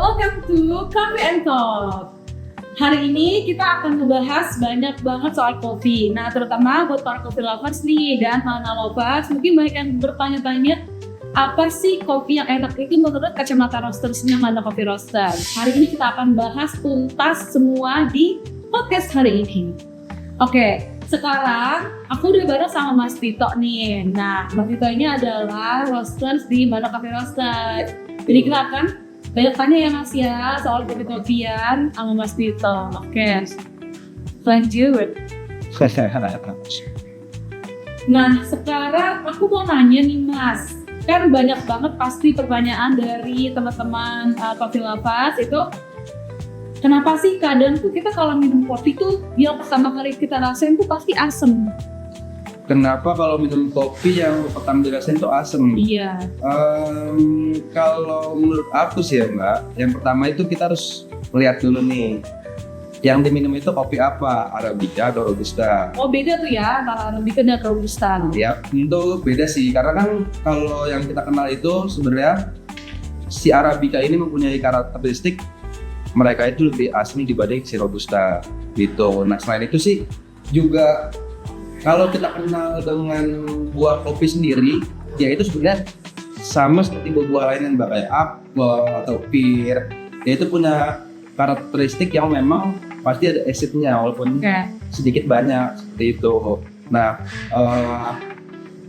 welcome to Coffee and Talk. Hari ini kita akan membahas banyak banget soal kopi. Nah, terutama buat para coffee lovers nih dan mana lovers, mungkin banyak yang bertanya-tanya apa sih kopi yang enak itu menurut kacamata roastersnya Mana Coffee Roaster. Hari ini kita akan bahas tuntas semua di podcast hari ini. Oke, sekarang aku udah bareng sama Mas Tito nih. Nah, Mas Tito ini adalah roasters di Mana Coffee Roaster. Jadi kita akan banyak tanya ya Mas ya soal kopi-kopian sama Mas Tito. Oke, lanjut. Nah, sekarang aku mau nanya nih Mas. Kan banyak banget pasti pertanyaan dari teman-teman coffee lovers itu, kenapa sih kadang tuh kita kalau minum kopi tuh yang pertama kali kita rasain tuh pasti asem? Kenapa kalau minum kopi yang pertama dirasain tuh asem? Iya. Kalau menurut aku sih ya Mbak, yang pertama itu kita harus lihat dulu nih, yang diminum itu kopi apa, Arabica atau Robusta. Oh beda tuh ya antara Arabica dan Robusta. Ya, itu beda sih, karena kan kalau yang kita kenal itu sebenarnya si Arabica ini mempunyai karakteristik mereka itu lebih asli dibanding si Robusta gitu. Nah selain itu sih juga kalau kita kenal dengan buah kopi sendiri, ya itu sebenarnya sama seperti buah-buah lainnya Mbak, kayak apel atau pir, ya itu punya karakteristik yang memang pasti ada acidnya walaupun sedikit banyak seperti itu. Nah,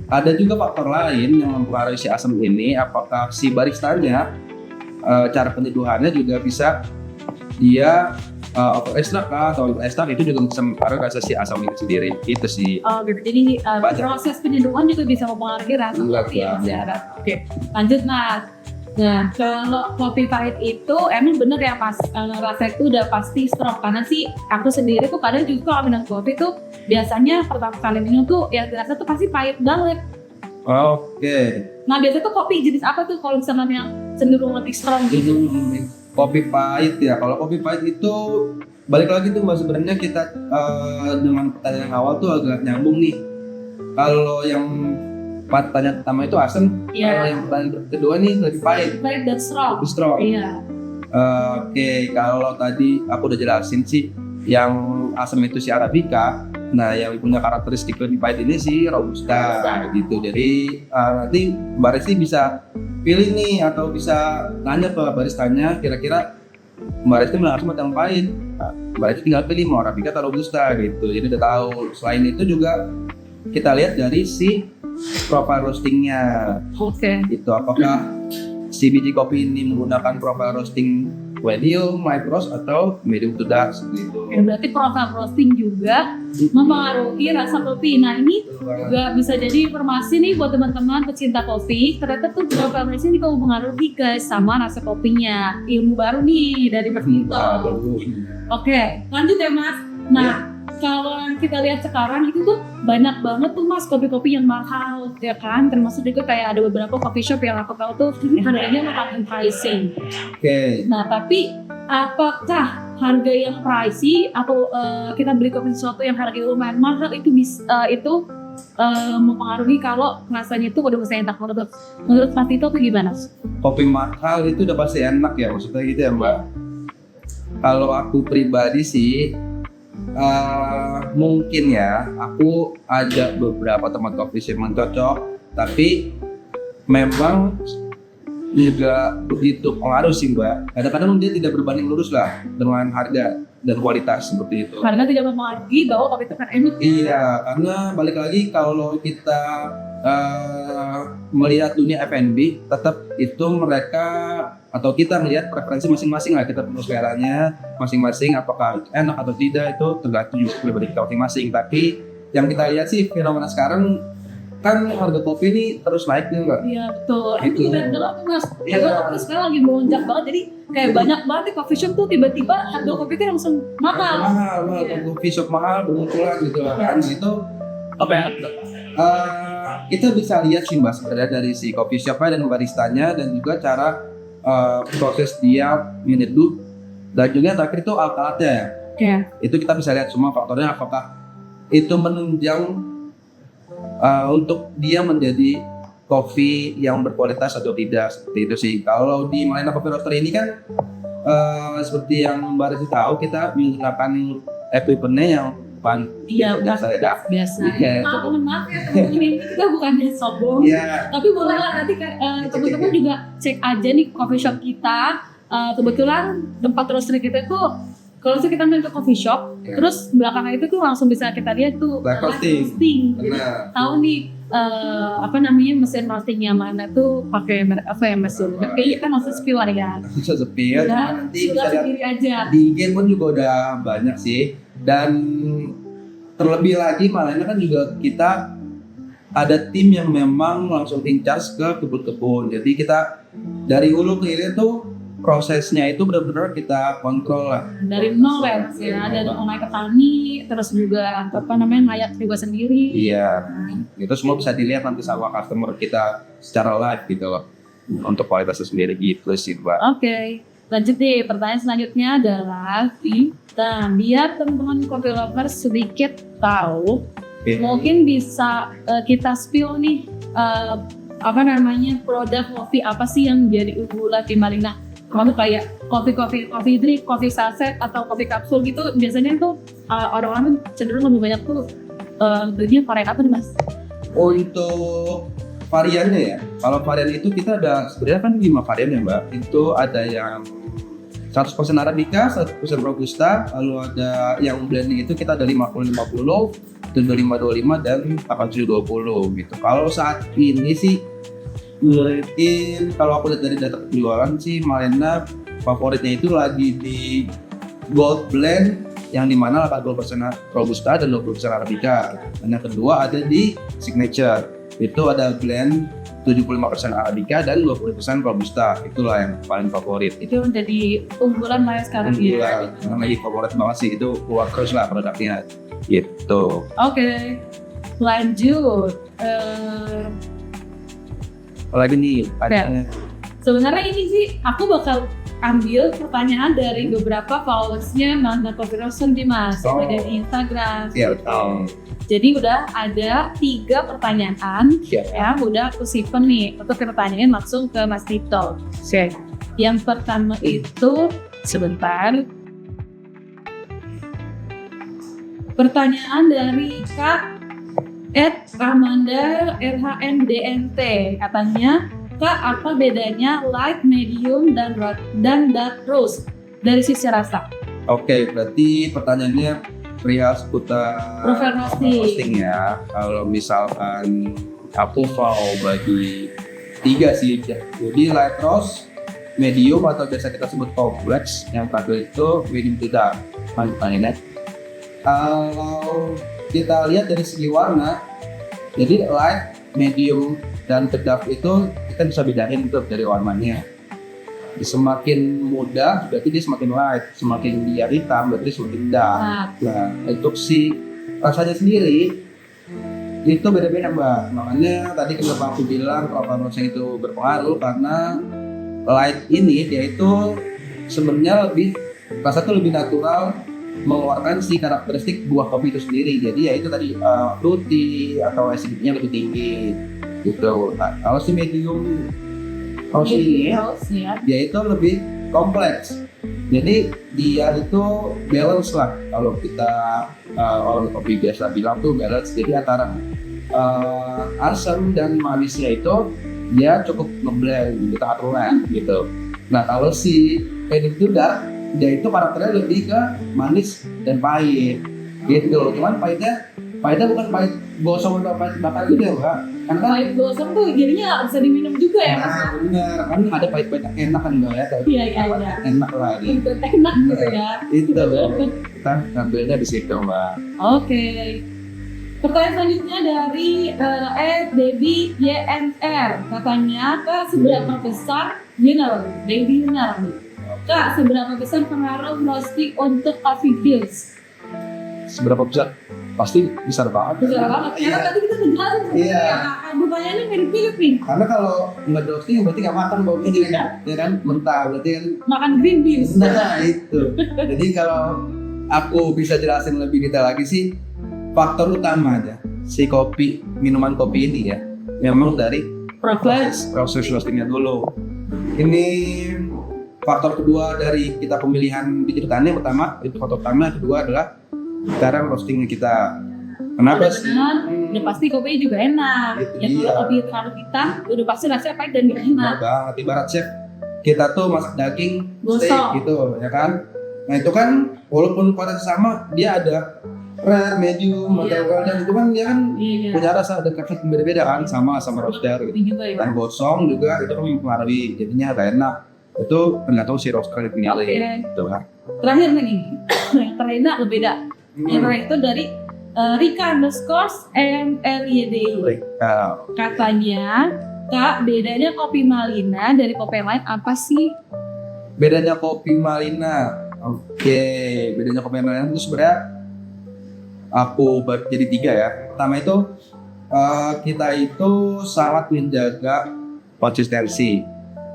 ada juga faktor lain yang mempengaruhi si asam ini, apakah si baristanya cara penyeduhannya juga bisa dia over extract atau under extract, itu juga bisa mempengaruhi rasa si asam ini sendiri. Itu sih. Oh gitu. Jadi proses penyeduhan juga bisa mempengaruhi rasa kopi ya. Oke, lanjut Mas. Nah, kalau kopi pahit itu emang bener ya Mas, rasa itu udah pasti strong. Karena sih aku sendiri tuh kadang juga kalau minum kopi tuh biasanya pertama kali minum tuh ya rasa tuh pasti pahit banget. Oke. Nah biasanya tuh kopi jenis apa tuh kalau misalnya yang cenderung lebih strong gitu? Kopi pahit ya. Kalau kopi pahit itu balik lagi tuh Mbak, sebenarnya kita dengan pertanyaan awal tuh agak nyambung nih. Kalau yang pertanyaan pertama itu asam, kalau yang pertanyaan kedua nih lebih pahit. Pahit dan strong. Lebih strong. Iya. Oke, kalau tadi aku udah jelasin sih, yang asam itu si Arabica. Nah, yang punya karakteristik lebih pahit ini si Robusta gitu. Jadi nanti Mbak Resti bisa pilih nih atau bisa tanya ke baristanya, kira-kira Mbak Resti bilang asam atau yang pahit. Nah, Mbak Resti tinggal pilih mau Arabica atau Robusta gitu. Jadi udah tahu. Selain itu juga kita lihat dari si profile roastingnya. Oke. Itu apakah si biji kopi ini menggunakan profile roasting medium, light roast atau medium to dark gitu. Ya, berarti profile roasting juga mempengaruhi rasa kopi. Nah ini juga bisa jadi informasi nih buat teman-teman pecinta kopi. Ternyata tuh profile roasting juga mempengaruhi guys sama rasa kopinya. Ilmu baru nih dari Mas Tito. Oke, lanjut ya Mas. Nah kalau yang kita lihat sekarang itu tuh banyak banget tuh Mas kopi-kopi yang mahal ya kan, termasuk juga kayak ada beberapa coffee shop yang aku tahu tuh harganya memakan pricing. Oke. Nah tapi apakah harga yang pricey atau kita beli kopi sesuatu yang harganya lumayan mahal itu mempengaruhi kalau rasanya itu udah bisa enak menurut Mas Tito tuh gimana? Kopi mahal itu udah pasti enak ya, maksudnya gitu ya Mbak. Kalau aku pribadi sih mungkin ya, aku ada beberapa tempat kopi sih yang cocok, tapi memang juga begitu pengaruh sih Mbak. Kadang-kadang dia tidak berbanding lurus lah dengan harga dan kualitas seperti itu. Karena tidak mempengaruhi bahwa kopi itu kan enak. Iya, karena balik lagi kalau kita melihat dunia F&B, tetap itu mereka atau kita melihat preferensi masing-masing lah, kita perlu seleranya masing-masing, apakah enak atau tidak itu tergantung juga pribadi kita masing-masing. Tapi yang kita lihat sih fenomena sekarang kan harga kopi ini terus naik nih Mbak. Iya betul. Itu juga dulu tuh Mas. Iya. Harga kopi sekarang lagi melonjak banget, jadi kayak banyak banget di coffee shop tuh tiba-tiba harga kopi itu langsung mahal. Mahal, coffee shop mahal bermunculan gitu kan. Itu apa ya? Kita bisa lihat sih Mbak sebenarnya dari si coffee shopnya dan baristanya, dan juga cara proses dia menyeduh, dan juga yang terakhir itu alat-alatnya ya. Yeah. Itu kita bisa lihat semua faktornya, apakah itu menunjang untuk dia menjadi kopi yang berkualitas atau tidak, seperti itu sih. Kalau di Malina Coffee Roaster ini kan seperti yang Mbak Resi tahu, kita menggunakan equipment-nya yang Iya, udah saya dah. biasa. Iya. Mohon maaf ya teman-teman, ini kita bukannya sombong. Iya. Tapi bolehlah nanti teman-teman juga cek aja nih coffee shop kita. Kebetulan tempat roastery kita itu kalau kita main ke coffee shop, Ya. terus belakangnya itu tuh langsung bisa kita lihat tuh Live roasting. Benar. Tahu nih mesin roastingnya mana tuh pakai merek apa ya Mas Yul? Kayaknya kan masih spill ya. Bisa sepi ya, cuma nanti sudah bisa lihat sendiri aja. di game pun juga udah banyak sih. Dan terlebih lagi malahnya kan juga kita ada tim yang memang langsung in charge ke kebun-kebun. Jadi kita dari hulu ke hilir tuh prosesnya itu benar-benar kita kontrol lah. Dari nol ya Mas ya, dari mulai petani, terus juga ngayak juga sendiri. Iya, itu semua bisa dilihat nanti sama customer kita secara live gitu loh. Untuk kualitasnya sendiri gitu sih Mbak. Oke, lanjut deh. Pertanyaan selanjutnya adalah, biar teman-teman coffee lovers sedikit tahu, mungkin bisa kita spill nih produk kopi apa sih yang jadi unggulan di Malina? Kalau kayak coffee drip, coffee saset atau coffee kapsul gitu, biasanya tuh orang-orang cenderung lebih banyak tuh belinya varian apa nih Mas? Untuk variannya ya, kalau varian itu kita ada sebenarnya kan 5 varian ya Mbak. Itu ada yang 100% Arabica, 100% Robusta, lalu ada yang blending itu kita ada 50-50, 25-25 dan 87-20 gitu. Kalau saat ini sih mungkin kalau aku lihat dari data penjualan sih Malina favoritnya itu lagi di Gold Blend yang dimana 80% Robusta dan 20% Arabica. Dan yang kedua ada di Signature, itu ada blend 75% Arabica dan 20% Robusta. Itulah yang paling favorit. Itu menjadi unggulan lah ya sekarang ya. Yang lagi favorit banget sih itu Workers lah produknya gitu. Oke, lanjut. Apalagi nih Sebenarnya ini sih aku bakal ambil pertanyaan dari beberapa followersnya Malina Coffee Roaster di Mas, dari Instagram. Iya, Jadi udah ada 3 pertanyaan yang udah aku simpen nih untuk pertanyaannya langsung ke Mas Tito. Oke. Yang pertama itu sebentar. Pertanyaan dari Kak Ramanda RHNDNT, katanya, Kak, apa bedanya light, medium, dan dark roast dari sisi rasa? Oke, berarti pertanyaannya perihal seputar Profile roasting ya. Kalau misalkan aku mau bagi 3 sih ya. Jadi light roast, medium atau biasa kita sebut kompleks, yang terakhir itu medium to dark. Kalau kita lihat dari segi warna, jadi light, medium, dan dark itu kita bisa bedain tuh dari warnanya. Semakin muda berarti dia semakin light, semakin dia hitam berarti semakin dark. Nah, untuk si rasanya sendiri itu beda-beda Mbak. Makanya tadi kenapa aku bilang profile roasting itu berpengaruh, karena light ini dia itu sebenarnya rasa tuh lebih natural, mengeluarkan si karakteristik buah kopi itu sendiri. Jadi ya itu tadi fruity atau acidity-nya lebih tinggi gitu. Nah, kalau si medium roast ini dia itu lebih kompleks. Jadi dia itu balance lah. Kalau kita orang kopi biasa bilang tuh balance. Jadi antara asam dan manisnya itu dia cukup ngeblend, kita aturan gitu. Nah kalau si medium itu dia itu karakternya lebih ke manis dan pahit gitu. Cuman pahitnya bukan pahit gosong atau pahit bakar gitu ya Mbak. Karena pahit gosong tuh jadinya nggak bisa diminum juga ya Mas? Benar, kan ada pahit-pahit yang enak kan Mbak ya. Iya. Enak lah. Itu enak gitu ya. Itu kita ngambilnya di situ Mbak. Oke. Pertanyaan selanjutnya dari Debbie YNR, katanya, Kak, seberapa besar Kak, seberapa besar pengaruh roasting untuk coffee beans? Seberapa besar? Pasti besar banget. Besar banget. Karena tadi kita ngejelasin pertanyaannya mirip-mirip nih. Karena kalau nggak roasting berarti nggak makan baunya gitu kan? Ya kan mentah berarti kan. Makan green beans. Nah itu. Jadi kalau aku bisa jelasin lebih detail lagi sih, faktor utama aja si minuman kopi ini ya, memang dari proses roastingnya dulu. Ini faktor kedua dari kita pemilihan biji ketannya pertama itu faktor pertama, kedua adalah cara roasting kita. Kenapa sih? Udah pasti kopinya juga enak. Itu Ya kalau dia. kopi terlalu hitam, udah pasti rasanya pahit dan gak enak. Nah banget, ibarat chef kita tuh masak daging steak Gosong. gitu ya kan. Nah itu kan walaupun kualitasnya sama, dia ada rare, medium, Iya. atau well done, itu kan dia kan Iya. punya rasa ada kafein beda-beda kan, sama roaster gitu. Kopi juga ya. Dan gosong juga itu kan mempengaruhi, jadinya gak enak. Itu tergantung si roaster itu nyali Oke. gitu kan. Terakhir nih, yang terakhir ini agak beda. Yang terakhir itu dari Rika_MLYD. Katanya, Kak, bedanya kopi Malina dari kopi yang lain apa sih? Bedanya kopi Malina, oke, bedanya kopi Malina itu sebenarnya aku jadi 3 ya. Pertama itu kita itu sangat menjaga konsistensi.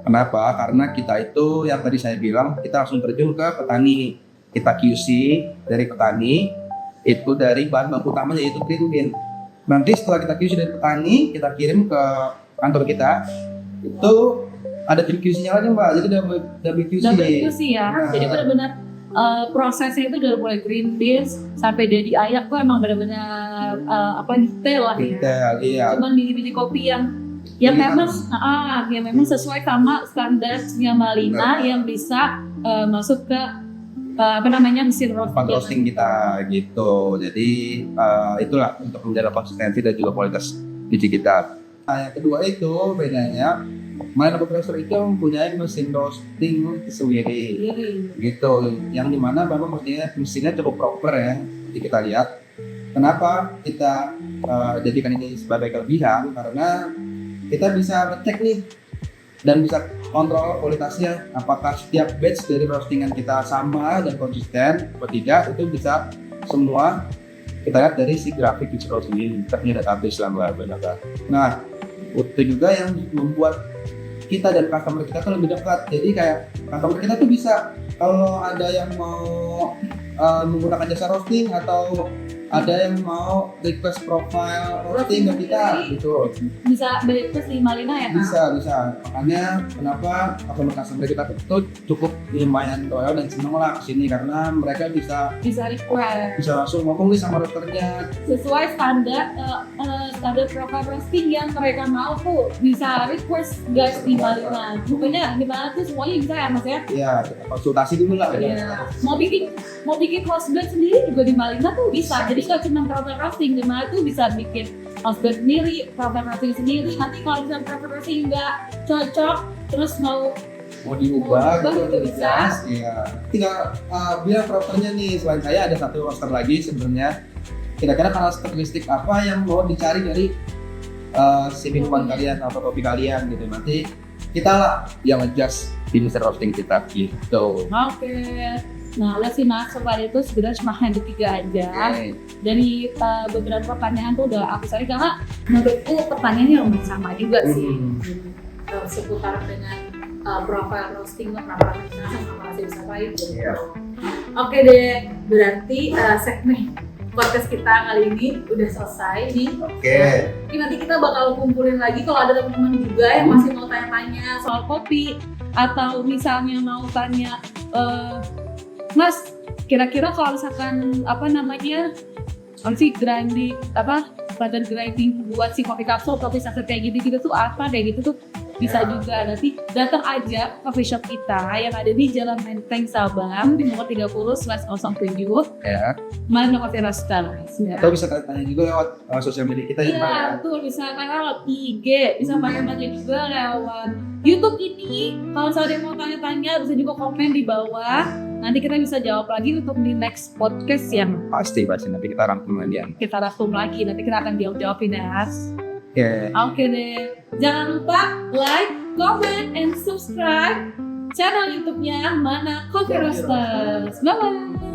Kenapa? Karena kita itu yang tadi saya bilang, kita langsung terjun ke petani. Kita QC dari petani, itu dari bahan baku utamanya yaitu green bean. Nanti setelah kita QC dari petani, kita kirim ke kantor kita. Itu ada tim QC-nya lagi Mbak, jadi double QC. WQC ya. Nah. Jadi benar-benar prosesnya itu dari mulai green beans sampai jadi ayak tuh emang benar-benar detail lah ya. Detail, iya. Cuman biji-biji kopi yang memang sesuai sama standarnya Malina yang bisa masuk ke mesin Tempat roasting. roasting kita gitu. Jadi itulah untuk menjaga konsistensi dan juga kualitas biji kita. Nah, yang kedua itu bedanya Malina Coffee Roaster itu mempunyai mesin roasting sendiri gitu, yang dimana memang mesinnya cukup proper ya. Jadi kita lihat kenapa kita jadikan ini sebagai kelebihan, karena kita bisa ngecek nih dan bisa kontrol kualitasnya, apakah setiap batch dari roastingan kita sama dan konsisten atau tidak. Itu bisa semua kita lihat dari si grafik biji roasting ini, ternyata database lah Mbak. Nah itu juga yang membuat kita dan customer kita tuh lebih dekat. Jadi kayak customer kita tuh bisa, kalau ada yang mau menggunakan jasa roasting atau ada yang mau request profile roasting ke kita gitu, Bisa request di Malina ya Kak? bisa. Makanya kenapa customer kita itu cukup lumayan loyal dan seneng lah kesini, karena mereka bisa Request langsung ngomong nih sama roasternya. sesuai standar profile roasting yang mereka mau tuh, bisa request guys di Malina. Pokoknya di Malina tuh semuanya bisa ya Mas ya? Iya, konsultasi dulu lah. Iya. Mau bikin house blend sendiri juga di Malina tuh bisa. Jadi kalau cuma profile roasting, di Malina tuh bisa bikin house blend sendiri, profile roasting sendiri. Nanti kalau misalnya profile roasting nggak cocok, terus mau diubah Mau gitu, diubah, bisa. Iya. Tinggal bilang roasternya nih, selain saya ada satu roaster lagi sebenarnya. Kira-kira karakteristik apa yang mau dicari dari si minuman kalian atau kopi kalian gitu. Nanti kita lah yang adjust di mesin roasting kita gitu. Oke. Nah, udah sih Mas, soal itu sebenarnya cuma hanya 3 aja. Oke. Dari beberapa pertanyaan tuh udah aku cari, karena menurutku pertanyaannya yang sama juga sih. Seputar dengan profile roasting, kenapa bisa sama masih bisa pahit gitu. Iya. Oke deh, berarti segmen podcast kita kali ini udah selesai nih. Oke. Jadi nanti kita bakal kumpulin lagi kalau ada teman-teman juga yang masih mau tanya-tanya soal kopi, atau misalnya mau tanya Mas, kira-kira kalau misalkan grinding pattern grinding buat si kopi kapsul, kopi saset kayak gitu tuh apa kayak gitu tuh bisa juga. Nanti datang aja ke coffee shop kita yang ada di Jalan Menteng Sabang di nomor 30/07 Ya. Malina Coffee Roaster. Atau bisa tanya juga lewat sosial media kita ya. Pak, ya? Iya, betul. Bisa lewat IG, bisa tanya-tanya juga lewat YouTube ini. Kalau misalnya ada yang mau tanya-tanya, bisa juga komen di bawah. Nanti kita bisa jawab lagi untuk di next podcast yang Pasti nanti kita rangkum lagi. kita rangkum lagi. Nanti kita akan jawab-jawabin ya. Oke. Oke deh. Jangan lupa like, comment, and subscribe channel YouTube-nya Mana Coffee Roasters. Bye-bye.